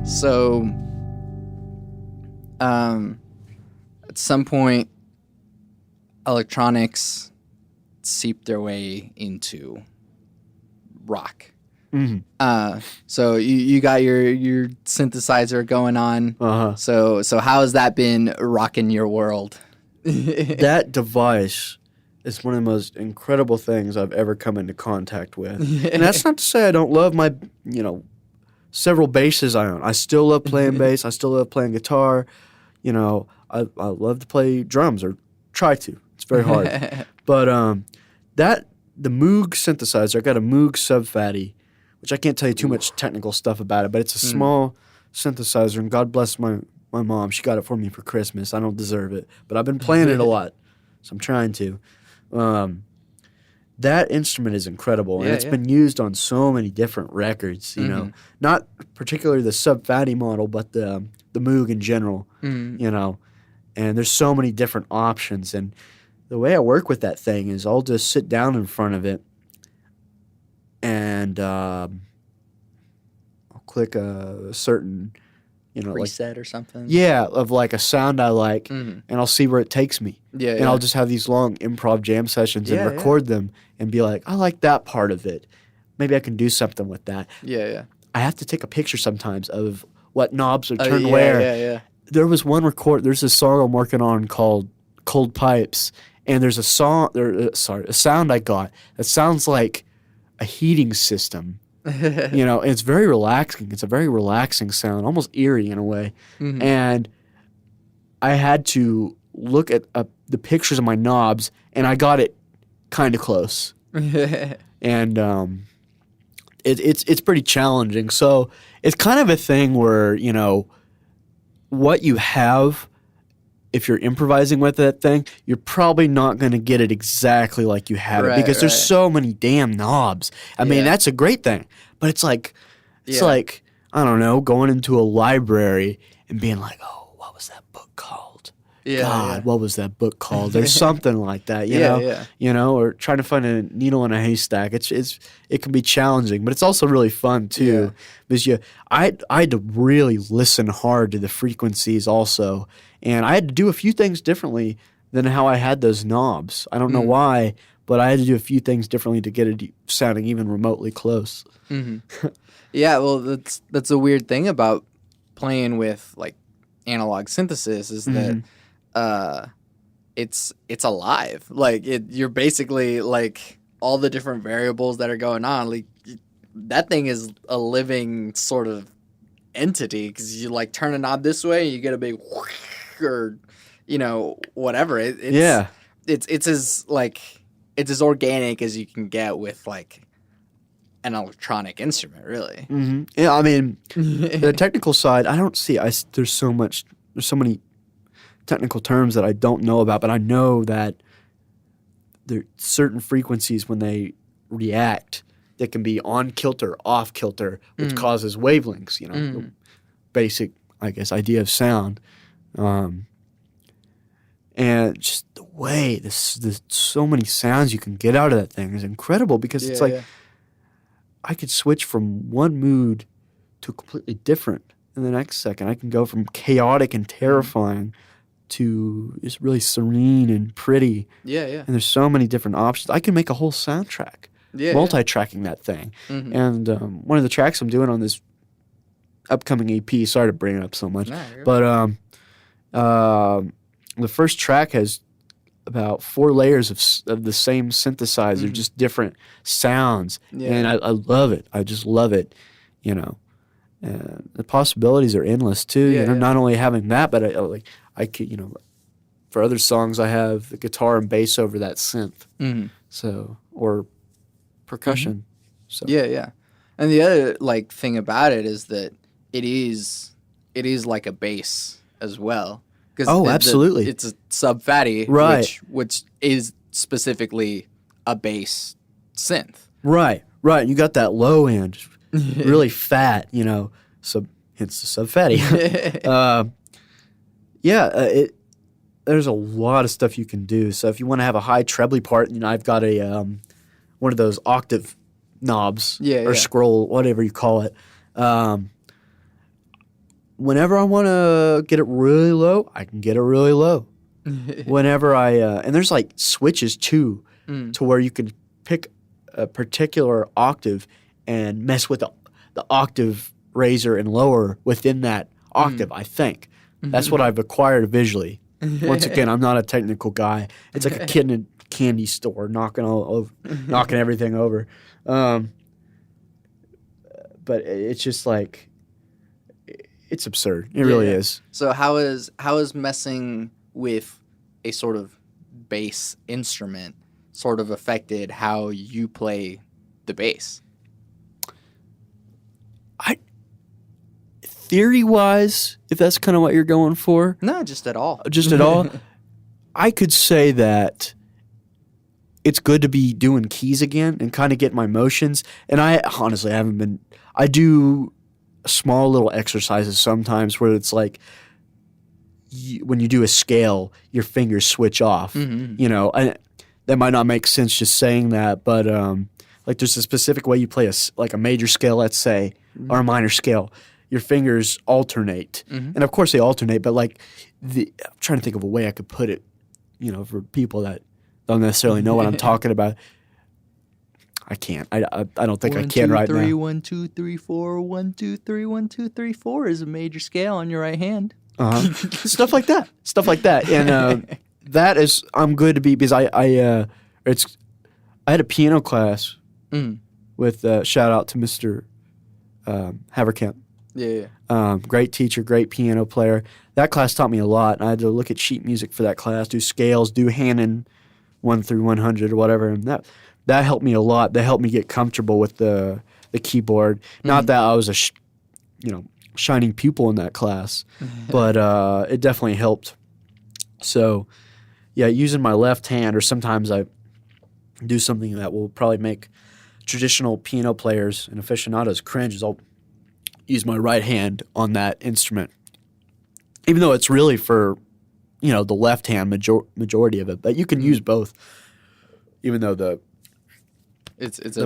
So, at some point, electronics seeped their way into rock. Mm-hmm. So you got your synthesizer going on. Uh-huh. So how has that been rocking your world? That device is one of the most incredible things I've ever come into contact with. And that's not to say I don't love my, several basses I own. I still love playing bass. I still love playing guitar. I love to play drums, or try to. It's very hard. But the Moog synthesizer, I got a Moog Sub-Fatty, which I can't tell you too much technical stuff about it, but it's a small synthesizer, and God bless my mom. She got it for me for Christmas. I don't deserve it, but I've been playing it a lot, so I'm trying to. That instrument is incredible, and it's been used on so many different records, not particularly the Sub-Fatty model, but the Moog in general, and there's so many different options. And the way I work with that thing is I'll just sit down in front of it and I'll click a certain, preset or something. Yeah, of like a sound I like, and I'll see where it takes me. Yeah, I'll just have these long improv jam sessions and record them and be like, I like that part of it. Maybe I can do something with that. Yeah. I have to take a picture sometimes of what knobs are turned where. Yeah. There's a song I'm working on called Cold Pipes, and there's a sound I got that sounds like a heating system. And it's very relaxing. It's a very relaxing sound, almost eerie in a way. Mm-hmm. And I had to look at the pictures of my knobs, and I got it kind of close. And it's pretty challenging. So it's kind of a thing where, what you have, if you're improvising with that thing, you're probably not going to get it exactly like you have it, because there's so many damn knobs. I mean, that's a great thing, but it's like I don't know, going into a library and being like, oh, what was that book called? What was that book called? There's something like that, you know, or trying to find a needle in a haystack. It can be challenging, but it's also really fun too, because I had to really listen hard to the frequencies also, and I had to do a few things differently than how I had those knobs. I don't know why, but I had to do a few things differently to get it sounding even remotely close. Mm-hmm. Yeah, well, that's a weird thing about playing with like analog synthesis is that it's alive. Like you're basically like all the different variables that are going on. Like that thing is a living sort of entity, because you like turn a knob this way, and you get a big or whatever. It's as organic as you can get with like an electronic instrument, really. Mm-hmm. Yeah, I mean, the technical side, I don't see. There's so many technical terms that I don't know about, but I know that there are certain frequencies when they react that can be on kilter, off kilter, which causes wavelengths. The basic, I guess, idea of sound, and just the way there's so many sounds you can get out of that thing is incredible, because it's like I could switch from one mood to completely different in the next second. I can go from chaotic and terrifying to just really serene and pretty. Yeah. And there's so many different options. I can make a whole soundtrack, multi-tracking that thing. Mm-hmm. And one of the tracks I'm doing on this upcoming EP, sorry to bring it up so much, but the first track has about 4 layers of the same synthesizer, just different sounds. Yeah. And I love it. I just love it, And the possibilities are endless too. Not only having that, but I could, for other songs I have the guitar and bass over that synth. Mm-hmm. So, or percussion. Mm-hmm. So Yeah. And the other thing about it is that it is like a bass as well. Absolutely. It's a Sub-Fatty, right? Which is specifically a bass synth. Right. You got that low end, really fat, hence the Sub-Fatty. There's a lot of stuff you can do. So if you want to have a high trebly part, I've got a one of those octave knobs or scroll, whatever you call it. whenever I want to get it really low, I can get it really low. Whenever and there's like switches too, to where you can pick a particular octave and mess with the octave raiser and lower within that octave, I think. That's what I've acquired visually. Once again, I'm not a technical guy. It's like a kid in a candy store knocking everything over. But it's just like, it's absurd. It really is. So how is messing with a sort of bass instrument sort of affected how you play the bass? Theory-wise, if that's kind of what you're going for. No, just at all. Just at all. I could say that it's good to be doing keys again and kind of get my motions. And I honestly haven't been – I do small little exercises sometimes where it's like when you do a scale, your fingers switch off. You know, and that might not make sense just saying that, but like there's a specific way you play a major scale, let's say, or a minor scale. Your fingers alternate. And of course they alternate, but like I'm trying to think of a way I could put it, you know, for people that don't necessarily know what I'm talking about. I can't. I don't think I can right now. 1, 2, 3, 4. 1, 2, 3, 1, 2, 3, 4 is a major scale on your right hand. Stuff like that. And that is, I'm good to be, because I had a piano class with shout out to Mr. Haverkamp. Yeah. Great teacher, great piano player. That class taught me a lot. I had to look at sheet music for that class, do scales, do Hanon 1 through 100 or whatever, and that helped me a lot. That helped me get comfortable with the keyboard. Not that I was a shining pupil in that class, but it definitely helped. So, yeah, using my left hand, or sometimes I do something that will probably make traditional piano players and aficionados cringe, is I'll use my right hand on that instrument, even though it's really for, the left hand majority of it. But you can use both, even though the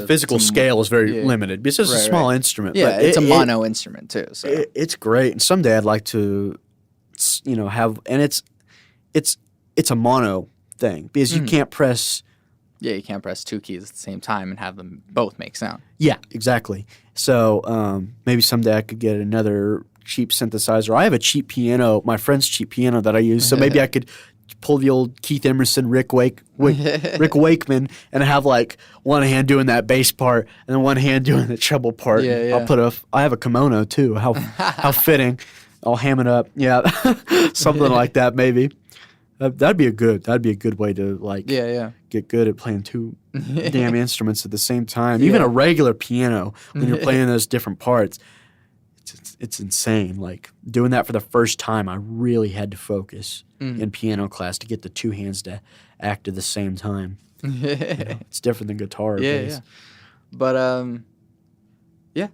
physical scale is very limited. It's just a small instrument. Yeah, but it's a mono instrument too. So it's great, and someday I'd like to, have, and it's a mono thing because you can't press. Yeah, you can't press two keys at the same time and have them both make sound. Yeah, exactly. So maybe someday I could get another cheap synthesizer. I have a cheap piano, my friend's cheap piano that I use. So maybe I could pull the old Keith Emerson, Rick Wakeman, and have like one hand doing that bass part and then one hand doing the treble part. Yeah. I have a kimono too. How fitting. I'll ham it up. Yeah, something like that maybe. That'd be a good way to get good at playing two damn instruments at the same time. Even a regular piano, when you're playing those different parts, it's insane. Like doing that for the first time, I really had to focus in piano class to get the two hands to act at the same time. It's different than guitar. Yeah. But do you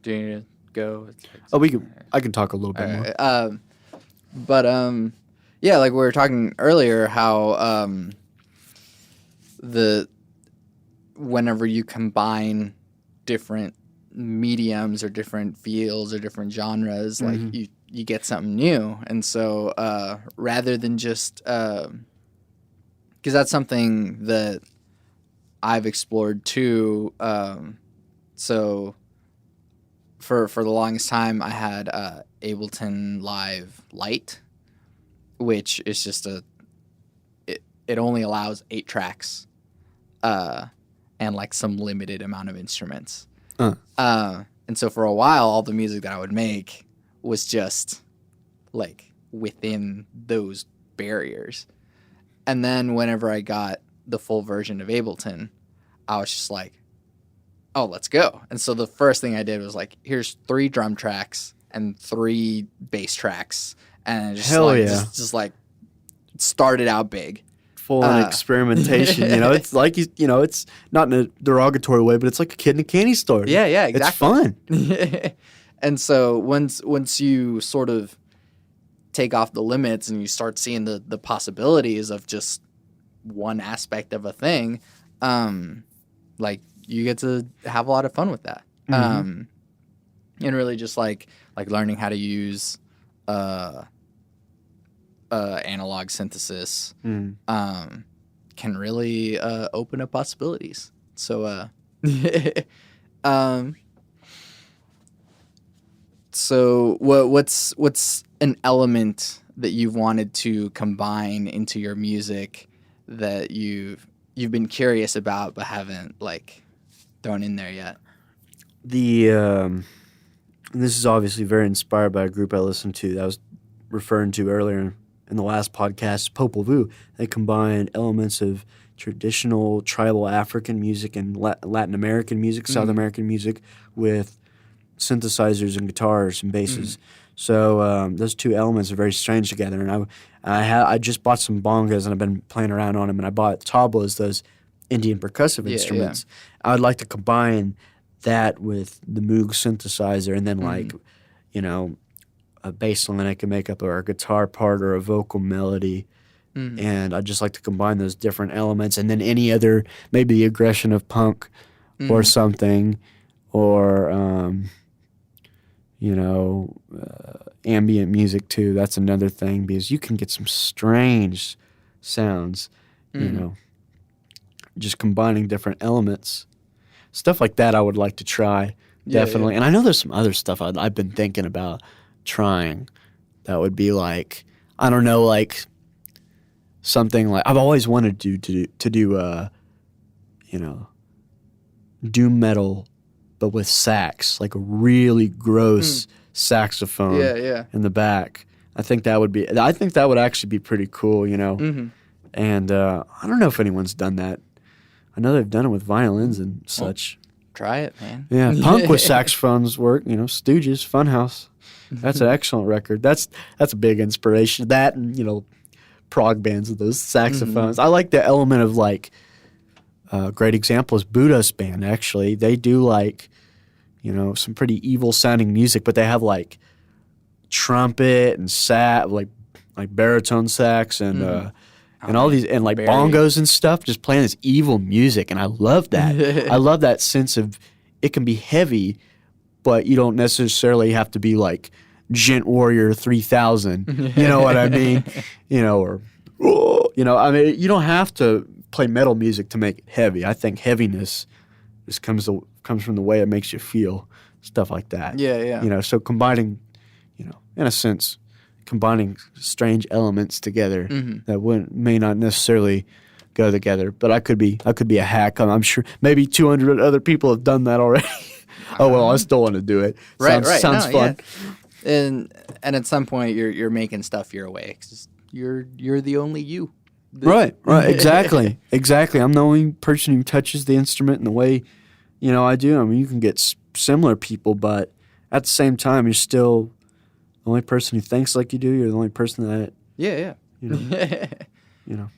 need to go? I can talk a little bit more. Yeah, like we were talking earlier, how whenever you combine different mediums or different feels or different genres, like you get something new. And so rather than just because that's something that I've explored too. So for the longest time, I had Ableton Live Lite, which is just it only allows 8 tracks, and like some limited amount of instruments. And so for a while, all the music that I would make was just like within those barriers. And then whenever I got the full version of Ableton, I was just like, oh, let's go. And so the first thing I did was like, here's 3 drum tracks and 3 bass tracks. And just like started out big. Full on experimentation. It's like, it's not in a derogatory way, but it's like a kid in a candy store. Yeah, exactly. It's fun. And so once you sort of take off the limits and you start seeing the possibilities of just one aspect of a thing, like you get to have a lot of fun with that. and really just like learning how to use analog synthesis can really open up possibilities. So so what's an element that you've wanted to combine into your music that you've been curious about but haven't like thrown in there yet? This is obviously very inspired by a group I listened to that I was referring to earlier in the last podcast, Popol Vuh. They combine elements of traditional tribal African music and Latin American music, South American music, with synthesizers and guitars and basses. So those two elements are very strange together. And I just bought some bongas and I've been playing around on them. And I bought tablas, those Indian percussive instruments. I would like to combine that with the Moog synthesizer and then like, you know, a bass line I can make up or a guitar part or a vocal melody. And I'd just like to combine those different elements and then any other, maybe the aggression of punk or something, or, you know, ambient music too. That's another thing because you can get some strange sounds, you know, just combining different elements. Stuff like that I would like to try, definitely. And I know there's some other stuff I've been thinking about trying that would be like, I don't know, like something like I've always wanted to do you know, doom metal but with sax, like a really gross saxophone in the back. I think that would actually be pretty cool, you know. And I don't know if anyone's done that. I know they've done it with violins and such. Try it, man. Yeah, punk with saxophones work. You know, Stooges, Funhouse. That's an excellent record. That's a big inspiration. That and, you know, prog bands with those saxophones. I like the element of like, great example is Buddha's band, actually. They do like, you know, some pretty evil sounding music, but they have like trumpet and like baritone sax and all these and like bongos and stuff, just playing this evil music, and I love that. I love that sense of it can be heavy, but you don't necessarily have to be like Gent Warrior 3000. You know what I mean? You know, or you know, I mean, you don't have to play metal music to make it heavy. I think heaviness just comes from the way it makes you feel, stuff like that. Yeah. You know, so combining, you know, in a sense, combining strange elements together that may not necessarily go together. But I could be a hack. I'm sure maybe 200 other people have done that already. Oh well, I still want to do it. Sounds fun. Yeah. And at some point you're making stuff your way because you're the only you. Right. Exactly. I'm the only person who touches the instrument in the way, you know, I do. I mean, you can get similar people, but at the same time, you're still the only person who thinks like you do. You're the only person that. Yeah. You know. You know.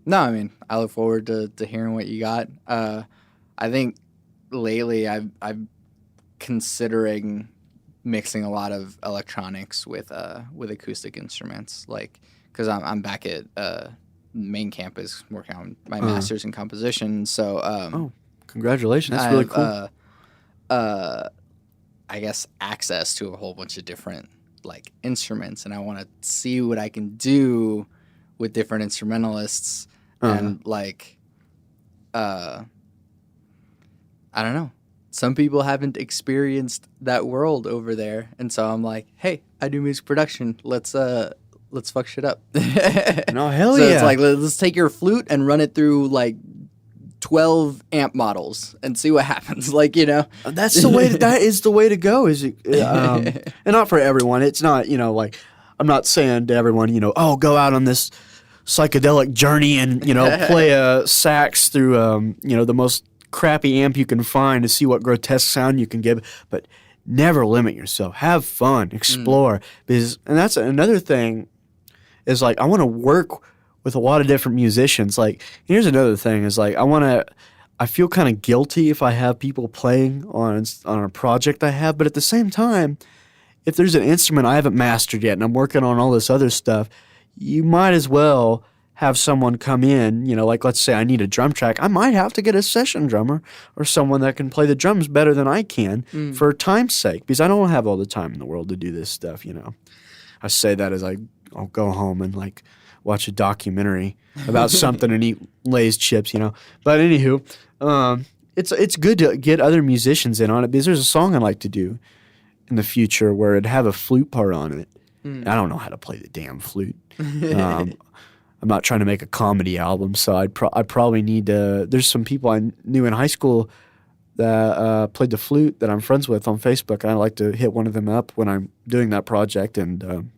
No, I mean, I look forward to hearing what you got. I think lately I've considering mixing a lot of electronics with acoustic instruments, like because I'm back at main campus working on my master's in composition. So congratulations! That's really cool. I guess access to a whole bunch of different like instruments, and I want to see what I can do with different instrumentalists and like I don't know. Some people haven't experienced that world over there, and so I'm like, hey, I do music production. Let's fuck shit up. No, hell so yeah. It's like let's take your flute and run it through like 12 amp models and see what happens. Like, you know, that's the way. That is the way to go. Is it? And not for everyone. It's not. You know, like I'm not saying to everyone. You know, oh, go out on this psychedelic journey and, you know, play a sax through you know, the most crappy amp you can find to see what grotesque sound you can give, but never limit yourself. Have fun, explore. And that's another thing is like I want to work with a lot of different musicians. Like here's another thing is like I feel kind of guilty if I have people playing on a project I have, but at the same time, if there's an instrument I haven't mastered yet and I'm working on all this other stuff, you might as well have someone come in, like let's say I need a drum track, I might have to get a session drummer or someone that can play the drums better than I can for time's sake, because I don't have all the time in the world to do this stuff, I say that as I'll go home and like watch a documentary about something and eat Lay's chips, But anywho, it's good to get other musicians in on it, because there's a song I'd like to do in the future where it'd have a flute part on it. I don't know how to play the damn flute. I'm not trying to make a comedy album, so I'd probably need to. There's some people I knew in high school that played the flute that I'm friends with on Facebook. I'd like to hit one of them up when I'm doing that project and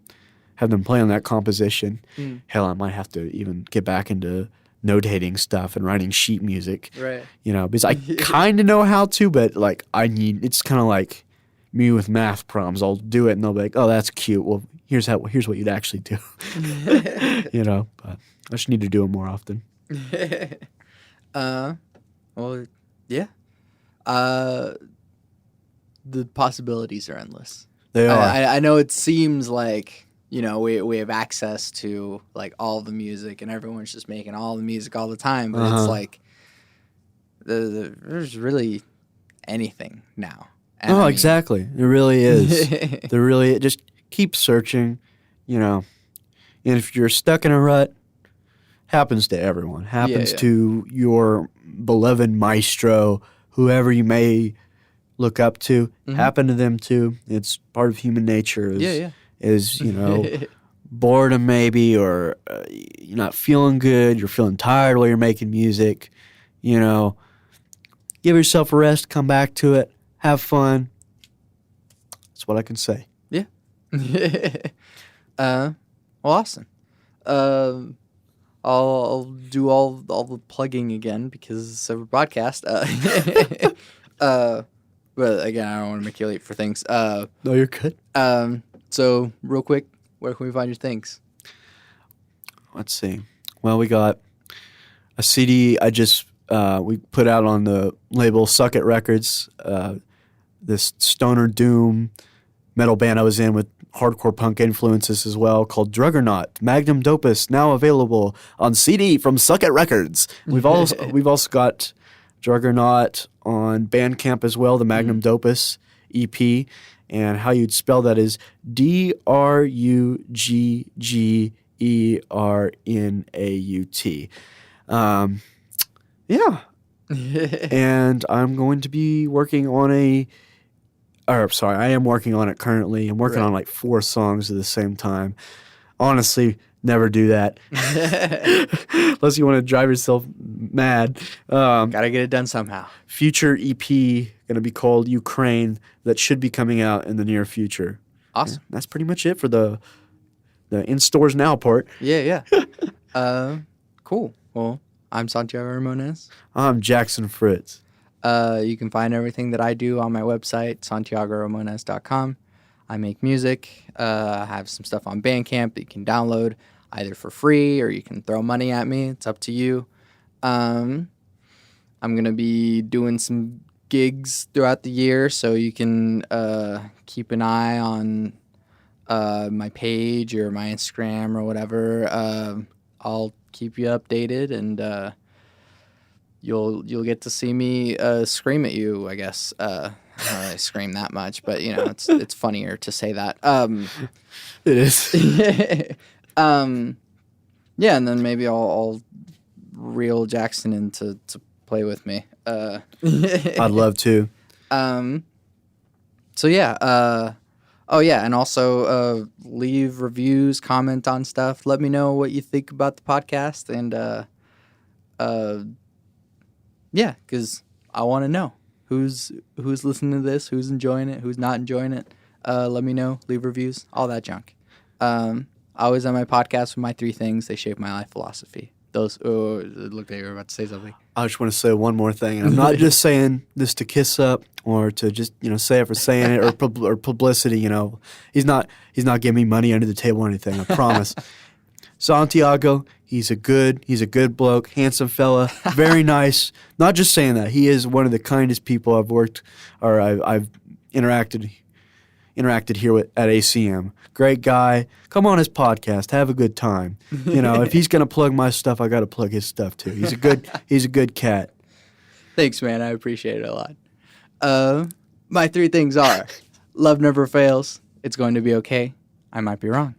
have them play on that composition. Hell, I might have to even get back into notating stuff and writing sheet music. Right. Because I kind of know how to, but like it's kind of like me with math problems. I'll do it and they'll be like, "Oh, that's cute. Well, here's what you'd actually do." But I just need to do it more often. Well, yeah. The possibilities are endless. They are. I know it seems like, we have access to like all the music and everyone's just making all the music all the time, but it's like there's really anything now. And exactly. It really is. Just keep searching, And if you're stuck in a rut, happens to everyone. Happens to your beloved maestro, whoever you may look up to. Happened to them too. It's part of human nature. Is boredom maybe, or you're not feeling good. You're feeling tired while you're making music. Give yourself a rest. Come back to it. Have fun. That's what I can say. Yeah. Well, awesome. I'll do all the plugging again because it's a broadcast. But again, I don't want to make you late for things. No, you're good. So real quick, where can we find your things? Let's see. Well, we got a CD we put out on the label Suck It Records. This stoner doom metal band I was in with hardcore punk influences as well, called Druggernaut, Magnum Dopus, now available on CD from Suck It Records. We've also got Druggernaut on Bandcamp as well, the Magnum Dopus EP, and how you'd spell that is Druggeraut. Yeah. And I'm going to be working on I am working on it currently. I'm working on like 4 songs at the same time. Honestly, never do that. Unless you want to drive yourself mad. Gotta get it done somehow. Future EP going to be called Ukraine, that should be coming out in the near future. Awesome. Yeah, that's pretty much it for the in stores now part. Yeah. Cool. Well, I'm Santiago Ramones. I'm Jackson Fritz. You can find everything that I do on my website, santiagoramones.com. I make music. I have some stuff on Bandcamp that you can download either for free or you can throw money at me. It's up to you. I'm going to be doing some gigs throughout the year, so you can keep an eye on my page or my Instagram or whatever. I'll keep you updated, and you'll get to see me scream at you, I guess. I don't really scream that much, but it's funnier to say that. It is. Yeah, and then maybe I'll reel Jackson in to play with me. I'd love to. So yeah. Oh yeah, and also leave reviews, comment on stuff. Let me know what you think about the podcast, and yeah, because I want to know who's listening to this, who's enjoying it, who's not enjoying it. Let me know. Leave reviews, all that junk. I always end my podcast with my 3 things. They shape my life philosophy. Those. Oh, it looked like you were about to say something. I just want to say one more thing. And I'm not just saying this to kiss up or to just say it for saying it or publicity. He's not giving me money under the table or anything. I promise. Santiago, he's a good bloke, handsome fella, very nice. Not just saying that. He is one of the kindest people I've interacted interacted here at ACM. Great guy. Come on his podcast. Have a good time. You know, if he's gonna plug my stuff, I gotta plug his stuff too. He's a good cat. Thanks, man. I appreciate it a lot. My 3 things are: love never fails. It's going to be okay. I might be wrong.